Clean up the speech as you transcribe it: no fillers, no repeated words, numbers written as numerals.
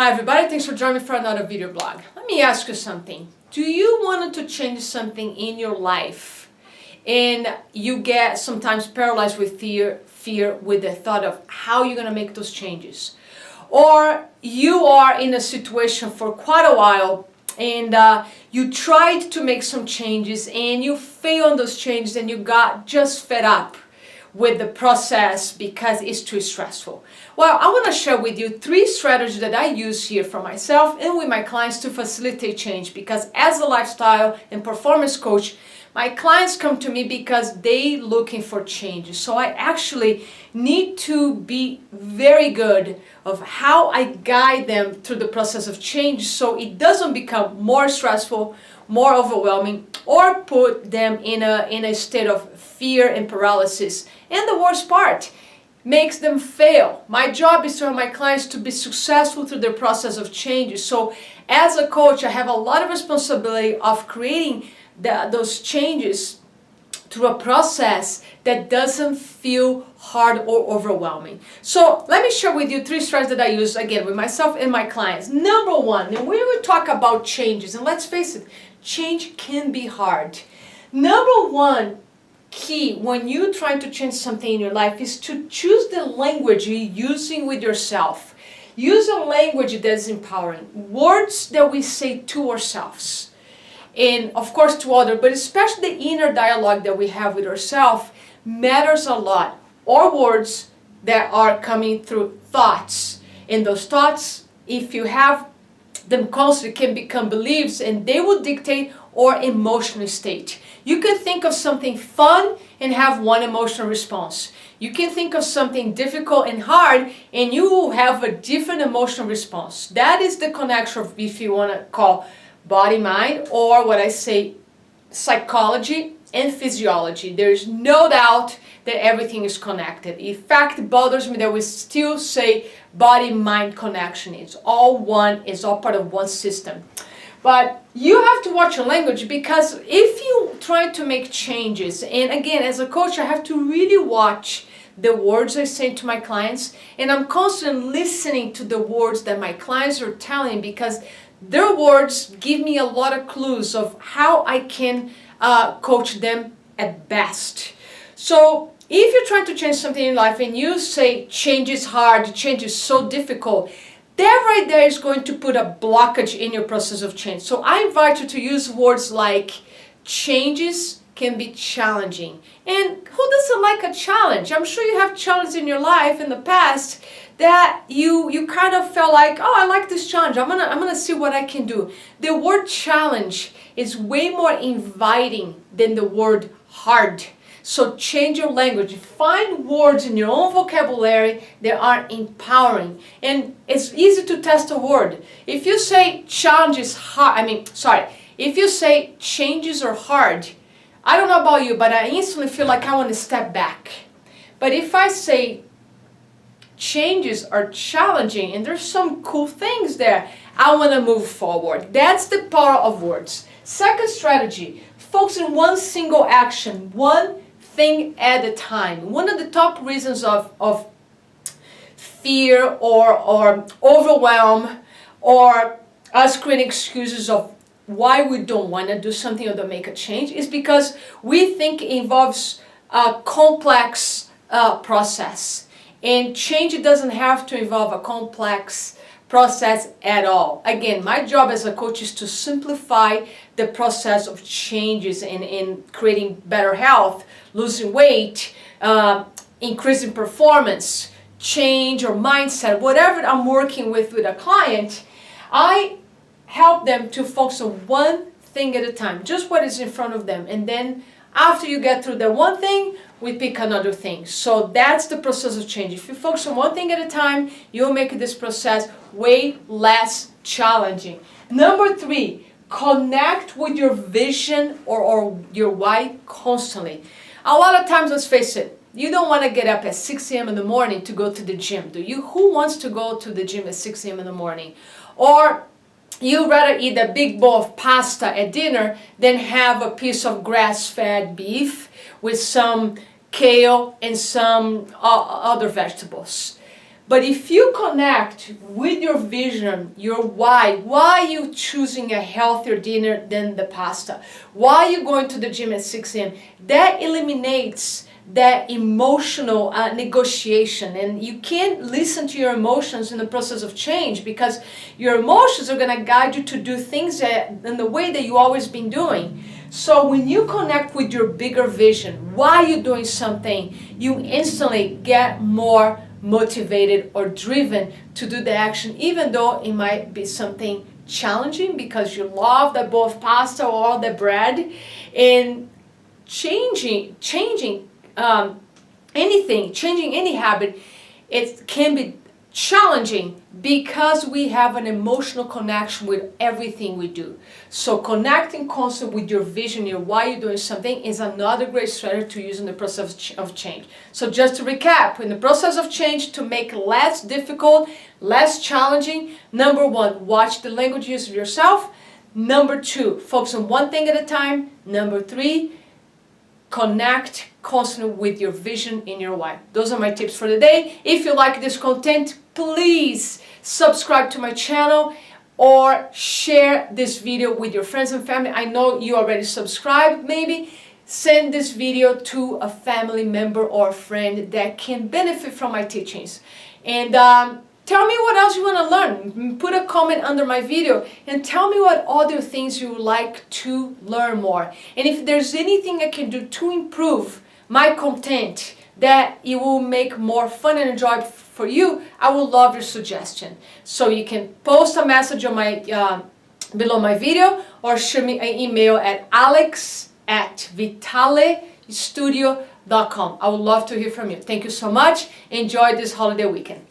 Hi everybody, thanks for joining me for another video blog. Let me ask you something. Do you want to change something in your life and you get sometimes paralyzed with fear with the thought of how you're going to make those changes? Or you are in a situation for quite a while and you tried to make some changes and you failed on those changes and you got just fed up with the process because it's too stressful. Well, I want to share with you 3 strategies that I use here for myself and with my clients to facilitate change, because as a lifestyle and performance coach, my clients come to me because they looking for changes. So I actually need to be very good of how I guide them through the process of change so it doesn't become more stressful, more overwhelming, or put them in a state of fear and paralysis. And the worst part, makes them fail. My job is to help my clients to be successful through the process of change. So as a coach, I have a lot of responsibility of creating those changes through a process that doesn't feel hard or overwhelming. So let me share with you 3 strategies that I use, again, with myself and my clients. Number 1, and when we talk about changes, and let's face it, change can be hard. Number 1 key when you try to change something in your life is to choose the language you're using with yourself. Use a language that's empowering. Words that we say to ourselves. And of course to others, but especially the inner dialogue that we have with ourselves matters a lot. Or words that are coming through thoughts. And those thoughts, if you have them constantly, can become beliefs, and they will dictate our emotional state. You can think of something fun and have one emotional response. You can think of something difficult and hard and you will have a different emotional response. That is the connection of, if you want to call, body-mind, or what I say, psychology and physiology. There is no doubt that everything is connected. In fact, it bothers me that we still say body-mind connection. It's all one, it's all part of one system. But you have to watch your language, because if you try to make changes, and again, as a coach, I have to really watch the words I say to my clients, and I'm constantly listening to the words that my clients are telling, because their words give me a lot of clues of how I can coach them at best. So if you're trying to change something in life and you say change is hard, change is so difficult, that right there is going to put a blockage in your process of change. So I invite you to use words like changes can be challenging. And who doesn't like a challenge? I'm sure you have challenges in your life in the past that you kind of felt like, oh, I like this challenge. I'm gonna see what I can do. The word challenge is way more inviting than the word hard. So change your language. Find words in your own vocabulary that are empowering. And it's easy to test a word. If you say challenge is hard, if you say changes are hard, I don't know about you, but I instantly feel like I want to step back. But if I say changes are challenging and there's some cool things there, I want to move forward. That's the power of words. Second strategy, focus on one single action, one thing at a time. One of the top reasons of fear or overwhelm, or us creating excuses of why we don't want to do something or to make a change, is because we think it involves a complex process. And change doesn't have to involve a complex process at all. Again, my job as a coach is to simplify the process of changes in creating better health, losing weight, increasing performance, change or mindset, whatever I'm working with a client. I help them to focus on one thing at a time, just what is in front of them. And then after you get through the one thing, we pick another thing. So that's the process of change. If you focus on one thing at a time, you'll make this process way less challenging. Number 3, connect with your vision or your why constantly. A lot of times, let's face it, you don't want to get up at 6 a.m. in the morning to go to the gym, do you? Who wants to go to the gym at 6 a.m. in the morning? Or you'd rather eat a big bowl of pasta at dinner than have a piece of grass-fed beef with some kale and some other vegetables. But if you connect with your vision, your why you choosing a healthier dinner than the pasta, why you going to the gym at 6 a.m., that eliminates that emotional negotiation. And you can't listen to your emotions in the process of change, because your emotions are going to guide you to do things in the way that you always been doing. So when you connect with your bigger vision, why you're doing something, you instantly get more motivated or driven to do the action, even though it might be something challenging because you love the bowl of pasta or the bread. And changing anything, changing any habit, it can be challenging because we have an emotional connection with everything we do. So connecting constantly with your vision, your why you're doing something, is another great strategy to use in the process of change. So just to recap, in the process of change, to make less difficult, less challenging, number one, watch the language use of yourself. Number two, focus on one thing at a time. Number three, connect constantly with your vision and your why. Those are my tips for the day. If you like this content, please subscribe to my channel or share this video with your friends and family. I know you already subscribed. Maybe send this video to a family member or a friend that can benefit from my teachings. And tell me what else you want to learn. Put a comment under my video and tell me what other things you would like to learn more. And if there's anything I can do to improve my content that it will make more fun and enjoyable for you, I would love your suggestion. So you can post a message on my below my video, or shoot me an email at alex@vitalestudio.com. I would love to hear from you. Thank you so much. Enjoy this holiday weekend.